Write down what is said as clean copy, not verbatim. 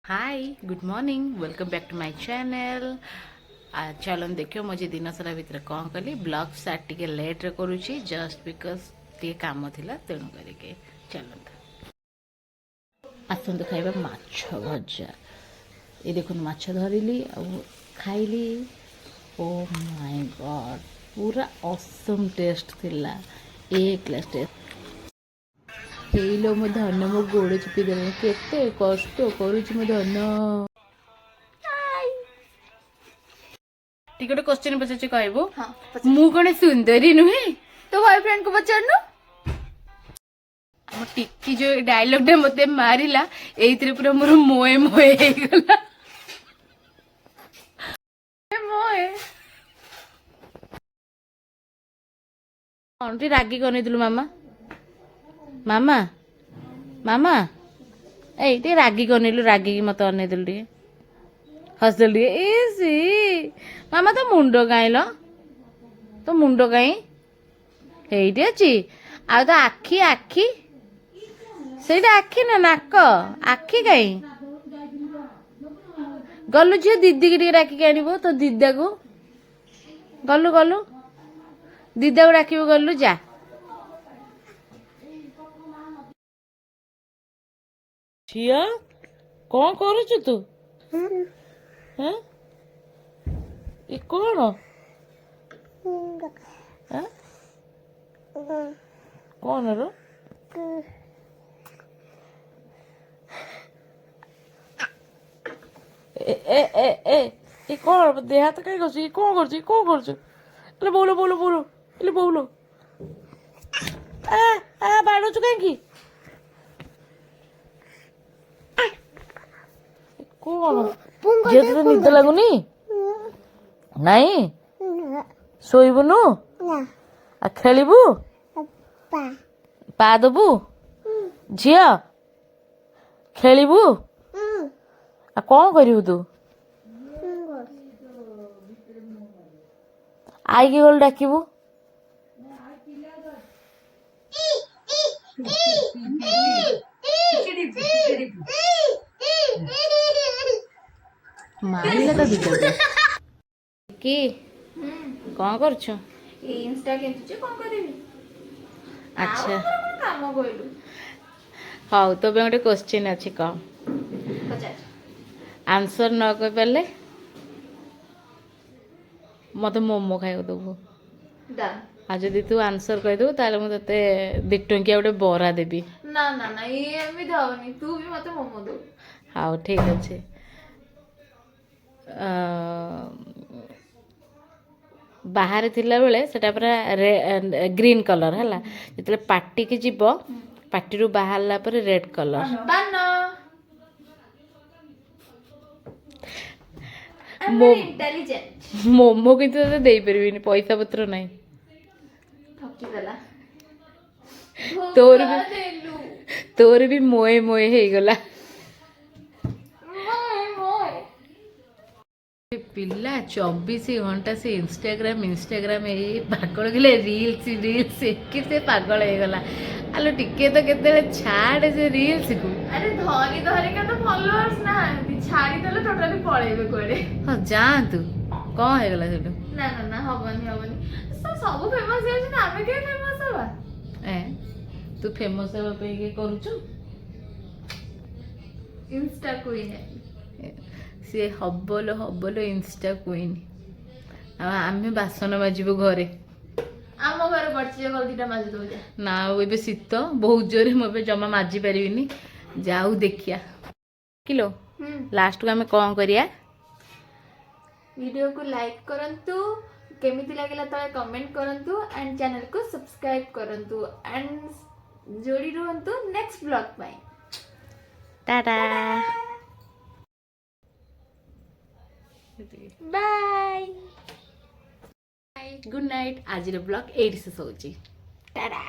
Hi good morning welcome back to my channel. चलन देखियो मुझे दिन सारा भितर कौन कली ब्लॉग स्टार्ट टिके लेट रे करूची जस्ट बिकॉज टे काम थिला तेणु करके चलत आसंतु खाइबा माछ भजा। ये देखुन माछ धरिली आ खाइली। ओ माय गॉड पूरा ऑसम टेस्ट थिला एक क्लास टेस्ट। हेलो मो धन मो गोड़ चिपी देले केते कष्ट करूची मो धन। टिके गोटे क्वेश्चन पचारुची कहबो मु कोन सुंदरी नुहे तो बॉयफ्रेंड को पचारनु हम टिक्की जो डायलॉग डे मते मारिला एइतरे पूरा मोर मोए मोए हे गला मोए कोनटी रागी कोने दिलु मामा मामा मामा ए टे रागी कोनेलु रागी की मते अने दिलु टे हसदिल टे एसी मामा तो मुंडो गाइलो तो मुंडो गाई हेइटे अछि आ तो आखी आखी ସେଇଟା ଆଖି ନା ନାକ ଆଖି କାଇଁ ଗଲୁ ଝିଅ ଦିଦିକି ଟିକେ ଡାକିକି ଆଣିବୁ ତୋ ଦିଦାକୁ ଗଲୁ ଗଲୁ ଦିଦାକୁ ଡାକିବୁ ଗଲୁ ଯା ଝିଅ କଣ କରୁଛୁ ତୁ ହେଁ ଏ କଣ କଣ ର ए ए ए ए ये कौन देह हाथ कहीं करछु ये कौन करछु ले बोलो बोलो बोलो ले बोलो आ बाड़ो छु कहीं की कौन जे तो निद लागुनी नहीं सोइबुनु आ खेलिबु पा दबु झिया खेलिबु आ कौन करिबु तू आई के गल डाकिबु मारिला तो दिक्कत की कौन करछु ए इंस्टा केंतुचे कोन करिवि अच्छा काम कोइलु हाउ तो बे गोटे क्वेश्चन अछि क पचार आंसर न कहि पाले मत मोमो खाइबो दबु दा आ जदि तू आंसर कहि दबु ताले मु तते 2 टंकिया गोटे बोरा देबी ना ना ना ये एमि धावनी तू भी मते मोमो दो हाउ ठीक अछि बाहर थिला बेले सेटा पूरा ग्रीन कलर हला जतले पार्टी के जीव पार्टी रु बाहरला पर red colour Bano intelligent momo किंतु तते देई परबिनी पैसा पत्र नाही ठकी देला तोर भी मोए मोए हे गला पिला 24 घंटा से इंस्टाग्राम ए पागल गले रील्स के से पागल हे गला आलो टिके तो केते छाड़ से रील्स को अरे धरी धरी का तो फॉलोअर्स ना छाड़ी देले टोटली पळेबे कोडे हां जा तू कौन हे गला सेटू ना ना ना हबनी सब फेमस है ना हमें के फेमस हवा ए तू फेमस हेबा पे के करूछु इंस्टा क्वीन है सी हबलो इंस्टा क्वीन आमे बासन बाजिबो घरे आम घर पड़छे गलतीटा माजी दो जा ना एबे शीत बहुत जोरे मो जमा माजी पारिबिनी जाऊ देखिया किलो लास्ट को हमें कौन करिया वीडियो को लाइक करंतु केमिति लागला तळे कमेंट करंतु एंड चैनल को सब्सक्राइब करंतु एंड जोड़ी रहंतु नेक्स्ट ब्लॉग पाई टाटा बाय गुड नाइट आज ब्लॉग 8 से सोची टाटा।